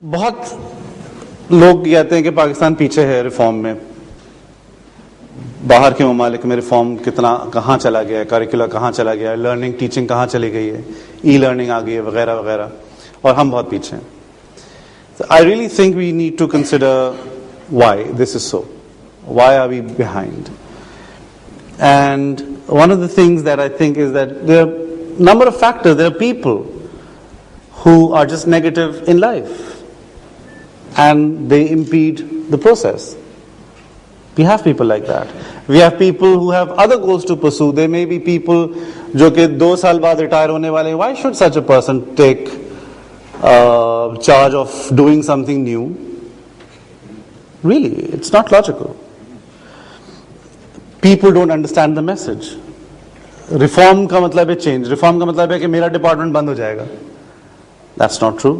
बहुत लोग कहते हैं कि पाकिस्तान पीछे है रिफॉर्म में, बाहर के ममालिक में रिफॉर्म कितना कहाँ चला गया है, करिकुलर कहाँ चला गया है, लर्निंग टीचिंग कहाँ चली गई है, ई लर्निंग आ गई है वगैरह वगैरह, और हम बहुत पीछे हैं. I really think we need to consider why this is so, why are we behind. And one of the things that I think is that there are a number of factors. There are people who are just negative in life and they impede the process. We have people like that. We have people who have other goals to pursue. There may be people जो कि 2 साल बाद retire होने वाले. Why should such a person take charge of doing something new? Really, it's not logical. People don't understand the message. Reform का मतलब है change. Reform का मतलब है कि मेरा डिपार्टमेंट बंद हो जाएगा. That's not true.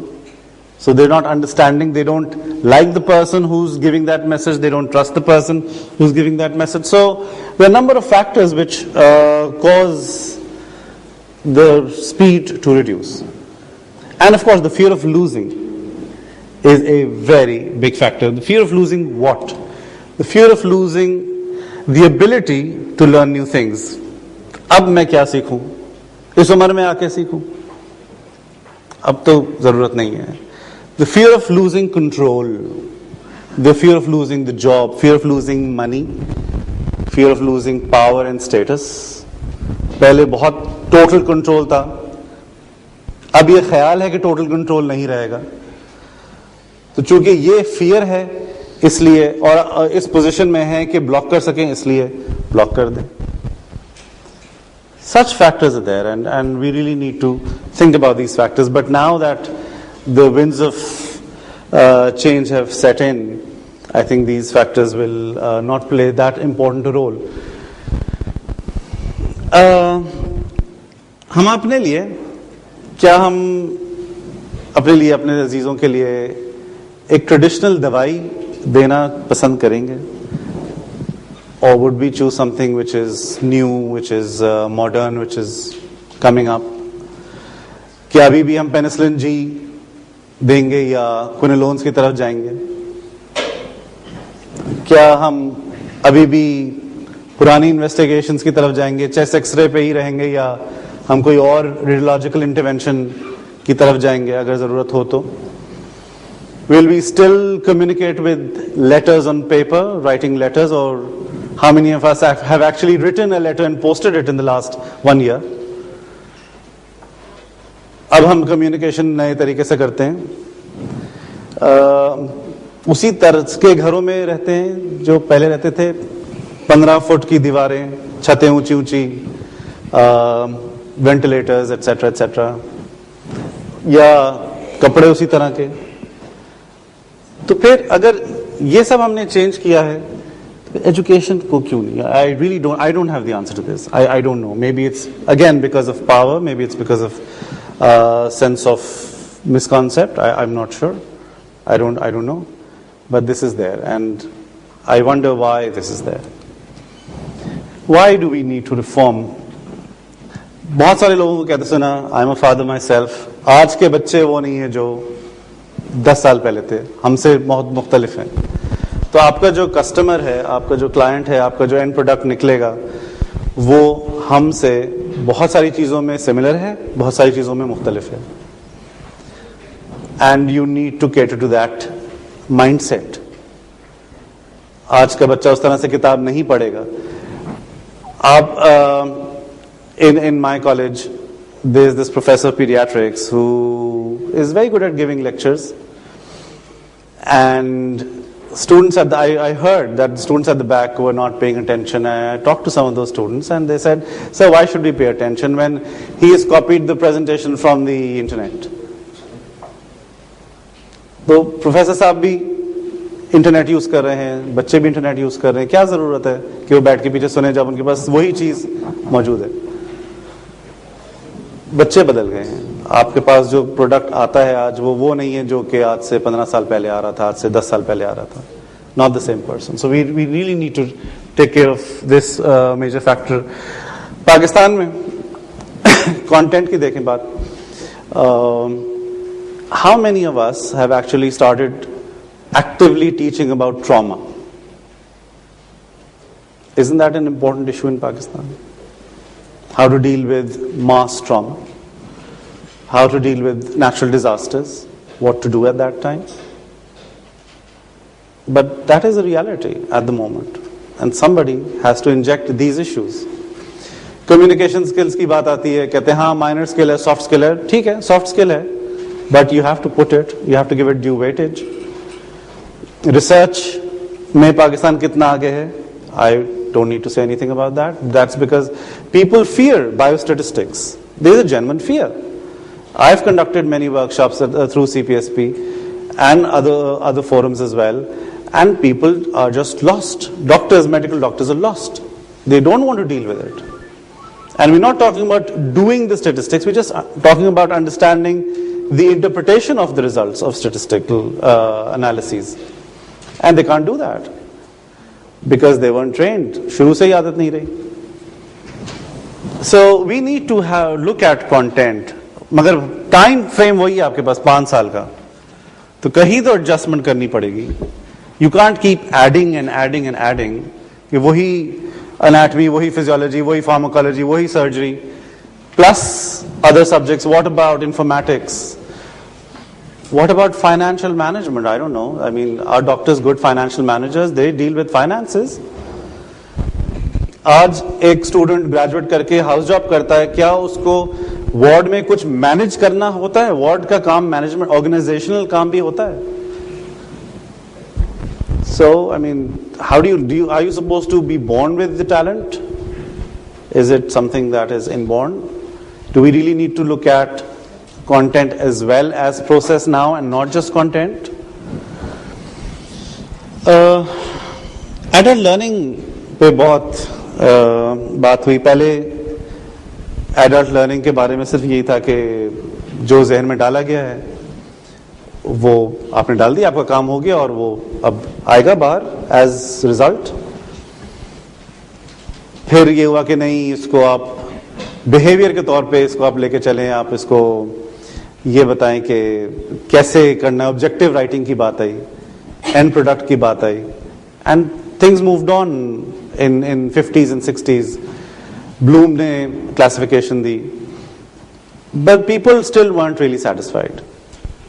So they're not understanding. They don't like the person who's giving that message. They don't trust the person who's giving that message. So there are a number of factors which cause the speed to reduce. And of course, the fear of losing is a very big factor. The fear of losing what? The fear of losing the ability to learn new things. अब मैं क्या सीखूं? इस उम्र में आके सीखूं? अब तो जरूरत नहीं है. The fear of losing control, the fear of losing the job, fear of losing money, fear of losing power and status. पहले बहुत total control था. अब ये ख्याल है कि total control नहीं रहेगा. तो चूंकि ये fear है, इसलिए और इस पोजीशन में है कि ब्लॉक कर सकें, इसलिए ब्लॉक कर दें. Such factors are there, and we really need to think about these factors. But now that the winds of change have set in, I think these factors will not play that important a role. हम अपने लिए, क्या हम अपने लिए, अपने अजीजों के लिए एक ट्रेडिशनल दवाई देना पसंद करेंगे, or would we choose something which is new, which is modern, which is coming up? क्या अभी भी हम पेनिसिलिन जी देंगे या क्विनोलोन्स की तरफ जाएंगे? क्या हम अभी भी पुरानी इन्वेस्टिगेशंस की तरफ जाएंगे, चेस्ट एक्सरे पे ही रहेंगे, या हम कोई और रेडियोलॉजिकल इंटरवेंशन की तरफ जाएंगे अगर जरूरत हो तो? Will we still communicate with letters on paper, writing letters, or how many of us have actually written a letter and posted it in the last 1 year? अब हम कम्युनिकेशन नए तरीके से करते हैं. उसी तरह के घरों में रहते हैं जो पहले रहते थे. 15 फुट की दीवारें, छतें ऊंची ऊंची, वेंटिलेटर्स एटसेट्रा एटसेट्रा, या कपड़े उसी तरह के. तो फिर अगर ये सब हमने चेंज किया है, तो एजुकेशन को क्यों नहीं? I don't have the answer to this. I don't know. Maybe it's again because of power, maybe it's because of sense of misconcept. I'm not sure. I don't know. But this is there, and I wonder why this is there. Why do we need to reform? बहुत सारे लोगों को कहते सुना, I'm a father myself. आज के बच्चे वो नहीं है जो 10 साल पहले थे, हमसे बहुत मुख्तलिफ हैं. तो आपका जो कस्टमर है, आपका जो क्लाइंट है, आपका जो एंड प्रोडक्ट निकलेगा, वो हमसे बहुत सारी चीजों में सिमिलर है, बहुत सारी चीजों में मुख्तलिफ है. And you need to cater to that mindset. आज का बच्चा उस तरह से किताब नहीं पढ़ेगा. आप in my college there is this professor of pediatrics who is very good at giving lectures, and students I heard that students at the back were not paying attention. I talked to some of those students and they said, sir, why should we pay attention when he has copied the presentation from the internet? तो professor साहब भी internet use कर रहे हैं, बच्चे भी internet use कर रहे हैं, क्या जरूरत है कि वो बैठ के पीछे सुने जब उनके पास वही चीज मौजूद है? बच्चे बदल गए हैं. आपके पास जो प्रोडक्ट आता है आज, वो नहीं है जो कि आज से 15 साल पहले आ रहा था, आज से 10 साल पहले आ रहा था. Not the same person. So we really need to take care of this major factor. Pakistan में कंटेंट की देखें बात, how many of us have actually started actively teaching about trauma? Isn't that an important issue in Pakistan? How to deal with mass trauma, how to deal with natural disasters, what to do at that time. But that is a reality at the moment, and somebody has to inject these issues. Communication skills की बात आती है, कहते हैं हाँ minor skill है, soft skill है, ठीक है, soft skill है, but you have to put it, you have to give it due weightage. Research में पाकिस्तान कितना आगे है? I don't need to say anything about that. That's because people fear biostatistics. There is a genuine fear. I've conducted many workshops through CPSP and other forums as well, and people are just lost. Medical doctors are lost. They don't want to deal with it. And we're not talking about doing the statistics, we're just talking about understanding the interpretation of the results of statistical analyses. And they can't do that because they weren't trained. Shuru se hi aadat nahi rahi. So we need to look at content. मगर time frame वही है आपके पास 5 साल का, तो कहीं तो adjustment करनी पड़ेगी. You can't keep adding and adding and adding कि वही एनाटमी, वही फिजियोलॉजी, वही फार्माकोलॉजी, वही surgery plus other subjects. What about informatics? What about financial management? I don't know. I mean are doctors good financial managers? They deal with finances. आज एक student graduate करके house job करता है, क्या उसको ward में कुछ मैनेज करना होता है? वार्ड का काम मैनेजमेंट, ऑर्गेनाइजेशनल काम भी होता है. So I mean how do are you supposed to be born with the talent? Is it something that is inborn? Do we really need to look at content as well as process now and not just content? Adult learning पे बहुत बात हुई. पहले adult learning के बारे में सिर्फ यही था कि जो जहन में डाला गया है वो आपने डाल दिया, आपका काम हो गया और वो अब आएगा बाहर एज रिजल्ट. फिर ये हुआ कि नहीं, इसको आप बिहेवियर के तौर पे इसको आप लेके चलें, आप इसको ये बताएं कि कैसे करना है. ऑब्जेक्टिव राइटिंग की बात आई, एंड प्रोडक्ट की बात आई, and things moved on in 50s and 60s. Bloom ने classification दी, but people still weren't really satisfied,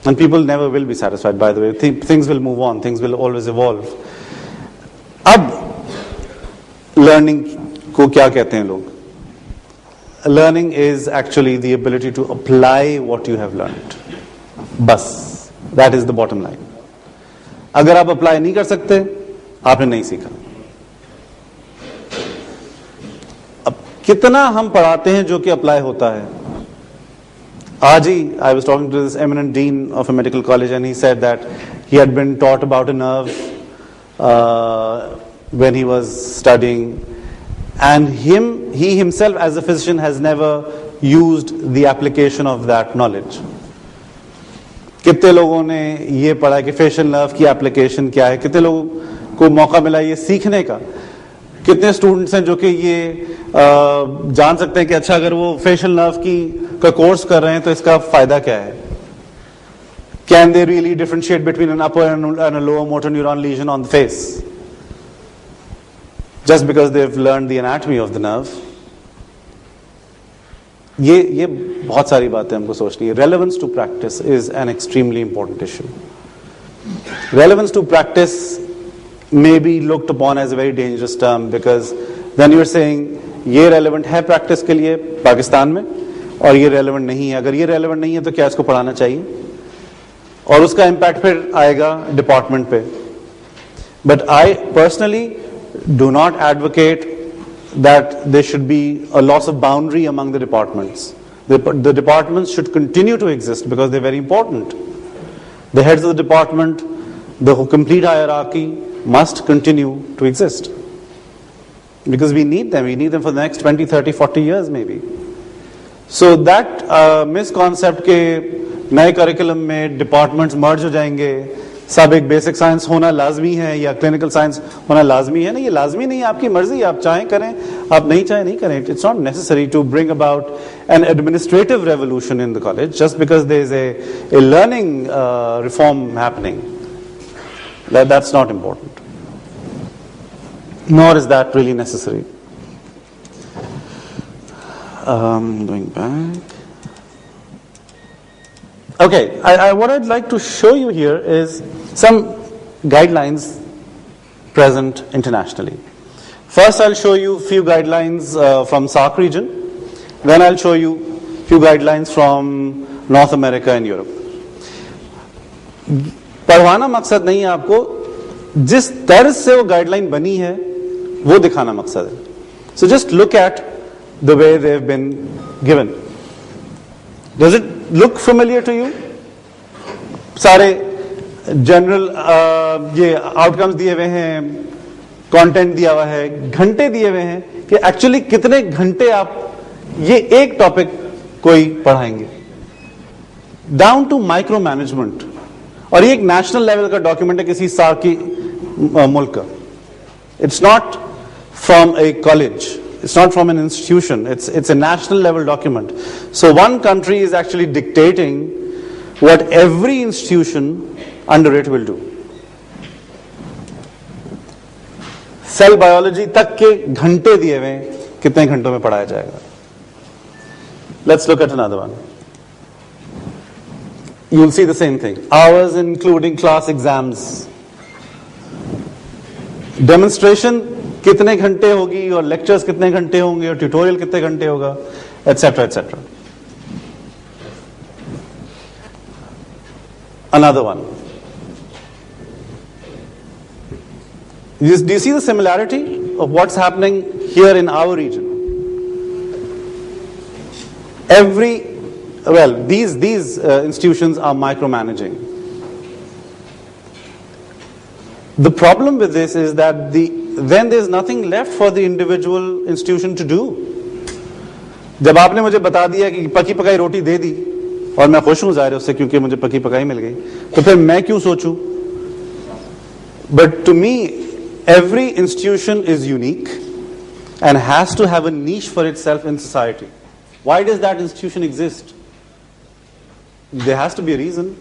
and people never will be satisfied, by the way. Things will move on, things will always evolve. अब learning को क्या कहते हैं लोग? Learning is actually the ability to apply what you have learned. बस, that is the bottom line. अगर आप apply नहीं कर सकते, आपने नहीं सीखा. कितना हम पढ़ाते हैं जो कि अप्लाई होता है? आज ही I was talking to this eminent dean of a medical college, and he said that he had been taught about a nerve when he was studying, and he himself as a physician has never used the application of that knowledge. कितने लोगों ने ये पढ़ा कि facial nerve की application क्या है? कितने लोगों को मौका मिला ये सीखने का? कितने स्टूडेंट्स हैं जो कि ये जान सकते हैं कि अच्छा अगर वो फेशियल नर्व का कोर्स कर रहे हैं तो इसका फायदा क्या है? Can they really differentiate between an upper and a lower motor neuron lesion on the face just because they have learned the anatomy of the nerve? ये बहुत सारी बातें हमको सोचनी है. Relevance to practice is an extremely important issue. Relevance to practice may be looked upon as a very dangerous term, because then you are saying ये relevant है practice के लिए पाकिस्तान में और ये relevant नहीं है. अगर ये relevant नहीं है तो क्या इसको पढ़ाना चाहिए? और उसका impact फिर आएगा department पे. But I personally do not advocate that there should be a loss of boundary among the departments. The departments should continue to exist because they're very important. The heads of the department, the complete hierarchy must continue to exist because we need them for the next 20, 30, 40 years maybe. So that misconcept के नए curriculum में departments मर्ज हो जाएंगे, सब एक basic science होना लाजमी है या क्लिनिकल साइंस होना लाजमी है, नहीं, ये लाजमी नहीं है, आपकी मर्जी, आप चाहें करें, आप नहीं चाहे नहीं करें. It's not necessary to bring about an administrative revolution in the college just because there is a learning reform happening. That's not important. Nor is that really necessary. Going back. Okay, what I'd like to show you here is some guidelines present internationally. First, I'll show you a few guidelines from SAARC region. Then I'll show you a few guidelines from North America and Europe. पढ़वाना मकसद नहीं है आपको, जिस तरह से वो guideline बनी है वो दिखाना मकसद है. So just look at the way they've been given. Does it look familiar to you? सारे जनरल ये आउटकम्स दिए हुए हैं, कंटेंट दिया हुआ है, घंटे दिए हुए हैं कि एक्चुअली कितने घंटे आप ये एक टॉपिक कोई पढ़ाएंगे, डाउन टू माइक्रो मैनेजमेंट. और ये एक नेशनल लेवल का डॉक्यूमेंट है किसी सार्क की मुल्क का. It's not from A college, it's not from an institution, it's a national level document. So one country is actually dictating what every institution under it will do. Cell biology तक के घंटे दिए हुए कितने घंटों में पढ़ाया जाएगा. Let's look at another one. You'll see the same thing. Hours including class exams. Demonstration कितने घंटे होगी और लेक्चर्स कितने घंटे होंगे और ट्यूटोरियल कितने घंटे होगा, etcetera etcetera. Another one. Do you see the similarity of what's happening here in our region? These institutions are micromanaging. The problem with this is that then there's nothing left for the individual institution to do. जब आपने मुझे बता दिया कि पकी पकाई रोटी दे दी और मैं खुश हूं ज़ाहिर उससे क्योंकि मुझे पकी पकाई मिल गई, तो फिर मैं क्यों सोचूं? But to me, every institution is unique and has to have a niche for itself in society. Why does that institution exist? There has to be a reason.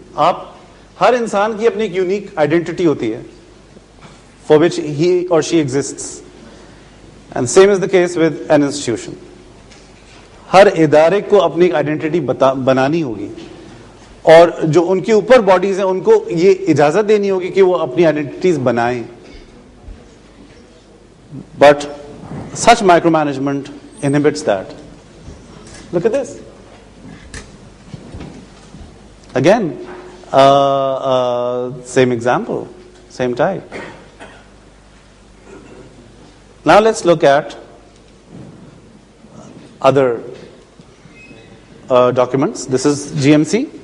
हर इंसान की अपनी एक यूनिक आइडेंटिटी होती है for which he or she exists. And same is the case with an institution. हर इदारे को अपनी identity बनानी होगी और जो उनके ऊपर बॉडीज हैं उनको ये इजाजत देनी होगी कि वो अपनी आइडेंटिटीज बनाएं. But such micromanagement inhibits that. Look at this. Again, same example, same type. Now let's look at other documents. This is GMC.